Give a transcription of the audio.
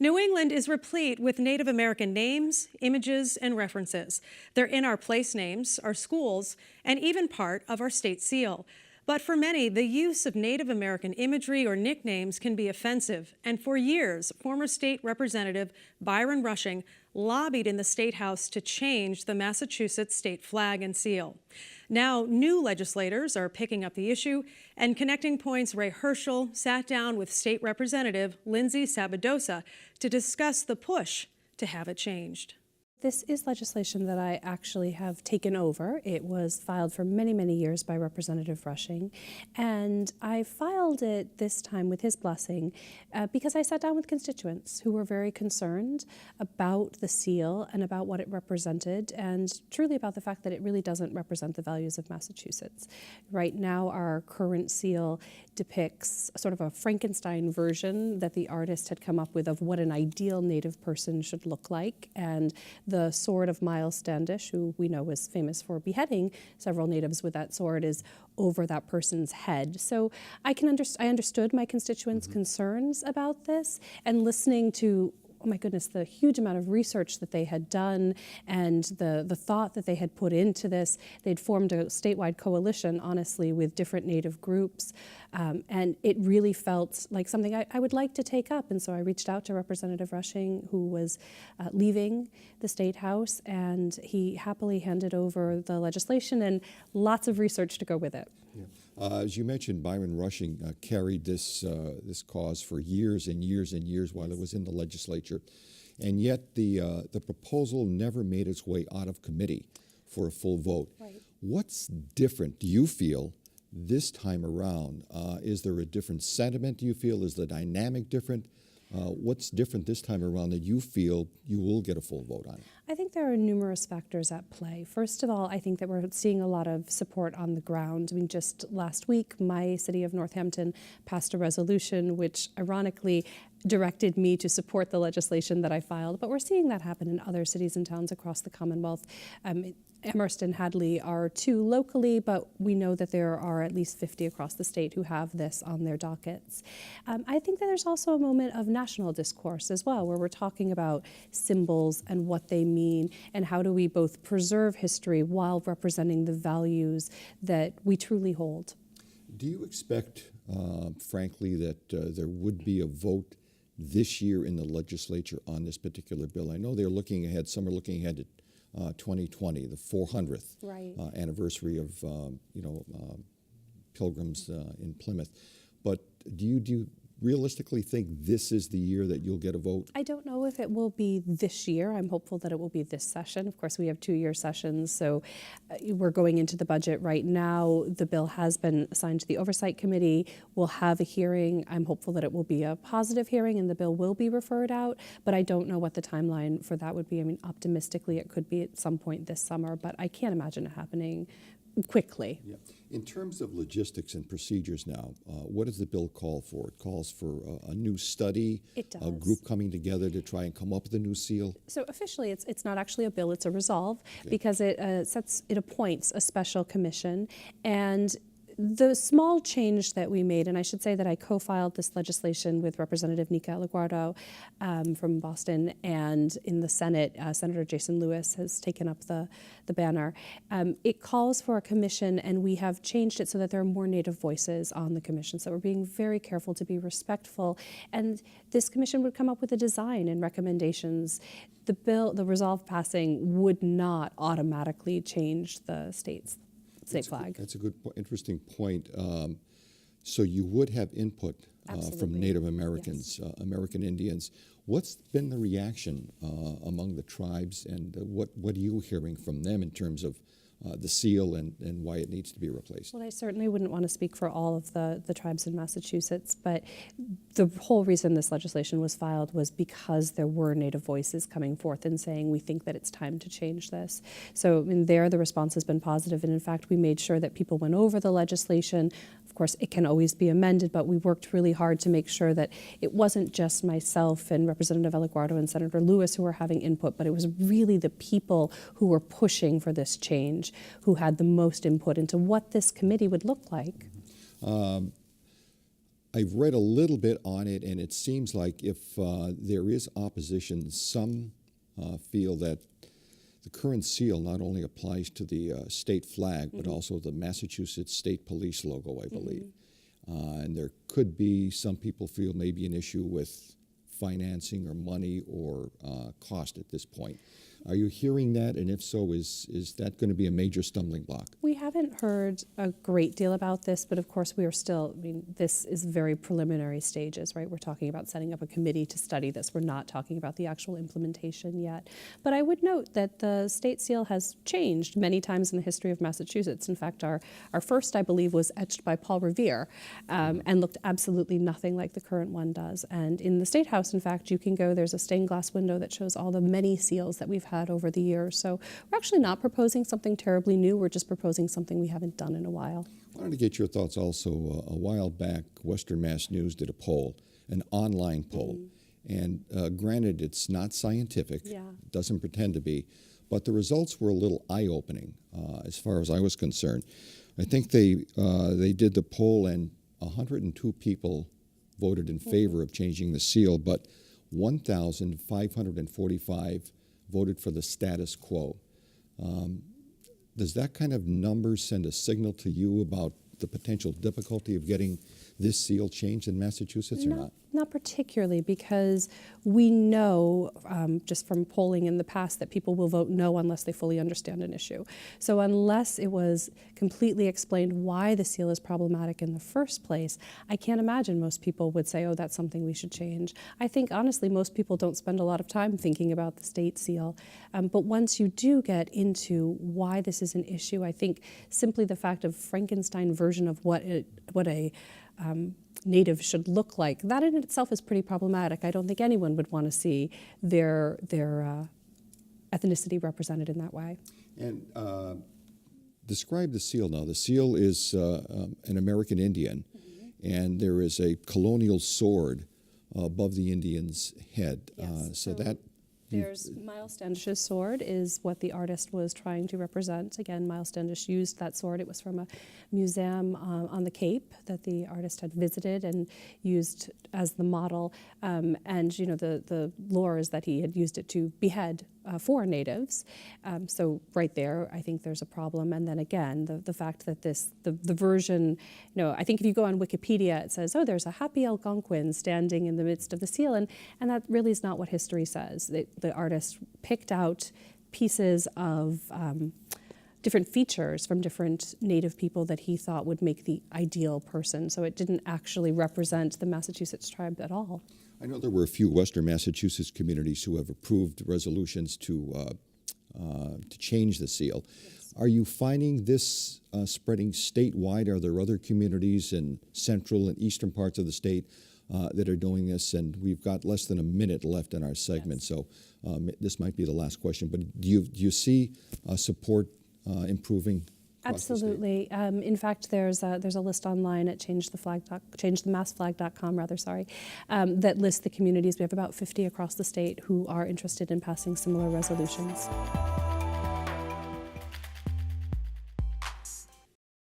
New England is replete with Native American names, images, and references. They're in our place names, our schools, and even part of our state seal. But for many, the use of Native American imagery or nicknames can be offensive. And for years, former State Representative Byron Rushing lobbied in the State House to change the Massachusetts state flag and seal. Now, new legislators are picking up the issue, and Connecting Point's Ray Hershel sat down with State Representative Lindsay Sabadosa to discuss the push to have it changed. This is legislation that I actually have taken over. It was filed for many, many years by Representative Rushing, and I filed it this time with his blessing because I sat down with constituents who were very concerned about the seal and about what it represented, and truly about the fact that it really doesn't represent the values of Massachusetts. Right now, our current seal depicts sort of a Frankenstein version that the artist had come up with of what an ideal Native person should look like, and the sword of Miles Standish, who we know was famous for beheading several natives with that sword, is over that person's head. So I understood my constituents' concerns about this, and listening to, oh my goodness, the huge amount of research that they had done and the thought that they had put into this. They'd formed a statewide coalition, honestly, with different Native groups, and it really felt like something I would like to take up. And so I reached out to Representative Rushing, who was leaving the State House, and he happily handed over the legislation and lots of research to go with it. Yeah. As you mentioned, Byron Rushing carried this cause for years and years and years while it was in the legislature, and yet the proposal never made its way out of committee for a full vote. Right. What's different, do you feel, this time around? Is there a different sentiment, do you feel? Is the dynamic different? What's different this time around that you feel you will get a full vote on? I think there are numerous factors at play. First of all, I think that we're seeing a lot of support on the ground. I mean, just last week, my city of Northampton passed a resolution which ironically directed me to support the legislation that I filed, but we're seeing that happen in other cities and towns across the Commonwealth. Amherst and Hadley are two locally, but we know that there are at least 50 across the state who have this on their dockets. I think that there's also a moment of national discourse as well, where we're talking about symbols and what they mean, and how do we both preserve history while representing the values that we truly hold. Do you expect, frankly, that there would be a vote this year in the legislature on this particular bill? I know they're looking ahead, some are looking ahead at 2020, the 400th Right. Anniversary of Pilgrims in Plymouth. But do you realistically think this is the year that you'll get a vote? I don't know if it will be this year. I'm hopeful that it will be this session. Of course, we have two-year sessions, so we're going into the budget right now. The bill has been assigned to the Oversight Committee. We'll have a hearing. I'm hopeful that it will be a positive hearing and the bill will be referred out, but I don't know what the timeline for that would be. I mean, optimistically, it could be at some point this summer, but I can't imagine it happening quickly. Yeah. In terms of logistics and procedures now, what does the bill call for? It calls for a new study, It does. a group coming together to try and come up with a new seal? So officially, it's not actually a bill, it's a resolve, because it appoints a special commission, and the small change that we made, and I should say that I co-filed this legislation with Representative Nika Laguardo from Boston, and in the Senate, Senator Jason Lewis has taken up the banner. It calls for a commission, and we have changed it so that there are more Native voices on the commission. So we're being very careful to be respectful, and this commission would come up with a design and recommendations. The bill, the resolve passing, would not automatically change the state flag. That's a good, interesting point. So you would have input from Native Americans, Yes. American Indians. What's been the reaction among the tribes, and what are you hearing from them in terms of the seal and why it needs to be replaced? Well, I certainly wouldn't want to speak for all of the tribes in Massachusetts, but the whole reason this legislation was filed was because there were Native voices coming forth and saying, we think that it's time to change this. So in there, the response has been positive, and in fact, we made sure that people went over the legislation. Of course, it can always be amended, but we worked really hard to make sure that it wasn't just myself and Representative Laguardo and Senator Lewis who were having input, but it was really the people who were pushing for this change who had the most input into what this committee would look like. I've read a little bit on it, and it seems like if there is opposition, some feel that the current seal not only applies to the state flag, but also the Massachusetts State Police logo, I believe. And there could be, some people feel, maybe an issue with financing or money or cost at this point. Are you hearing that? And if so, is that going to be a major stumbling block? We haven't heard a great deal about this, but of course we are still, this is very preliminary stages, right? We're talking about setting up a committee to study this. We're not talking about the actual implementation yet. But I would note that the state seal has changed many times in the history of Massachusetts. In fact, our first, I believe, was etched by Paul Revere and looked absolutely nothing like the current one does. And in the State House, in fact, you can go, there's a stained glass window that shows all the many seals that we've had over the years. So we're actually not proposing something terribly new. We're just proposing something we haven't done in a while. I wanted to get your thoughts also. A while back, Western Mass News did a poll, an online poll. And granted, it's not scientific, doesn't pretend to be, but the results were a little eye-opening as far as I was concerned. I think they did the poll, and 102 people voted in favor of changing the seal, but 1,545 voted for the status quo. Does that kind of number send a signal to you about the potential difficulty of getting this seal changed in Massachusetts or not? Not particularly, because we know just from polling in the past that people will vote no unless they fully understand an issue. So unless it was completely explained why the seal is problematic in the first place, I can't imagine most people would say, oh, that's something we should change. I think, honestly, most people don't spend a lot of time thinking about the state seal. But once you do get into why this is an issue, I think simply the fact of Frankenstein version of what a native should look like, that in itself is pretty problematic. I don't think anyone would want to see their ethnicity represented in that way. And describe the seal now. The seal is an American Indian, and there is a colonial sword above the Indian's head. Yes. So that there's Miles Standish's sword is what the artist was trying to represent. Again, Miles Standish used that sword. It was from a museum on the Cape that the artist had visited and used as the model. And you know, the lore is that he had used it to behead foreign natives. So right there, I think there's a problem. And then again, the fact that the version, you know, I think if you go on Wikipedia, it says, oh, there's a happy Algonquin standing in the midst of the seal. And that really is not what history says. The artist picked out pieces of different features from different native people that he thought would make the ideal person. So it didn't actually represent the Massachusetts tribe at all. I know there were a few Western Massachusetts communities who have approved resolutions to change the seal. Yes. Are you finding this spreading statewide? Are there other communities in central and eastern parts of the state that are doing this? And we've got less than a minute left in our segment, yes. So this might be the last question. But do you see support improving? Absolutely. In fact, there's a list online at changethemassflag.com that lists the communities. We have about 50 across the state who are interested in passing similar resolutions.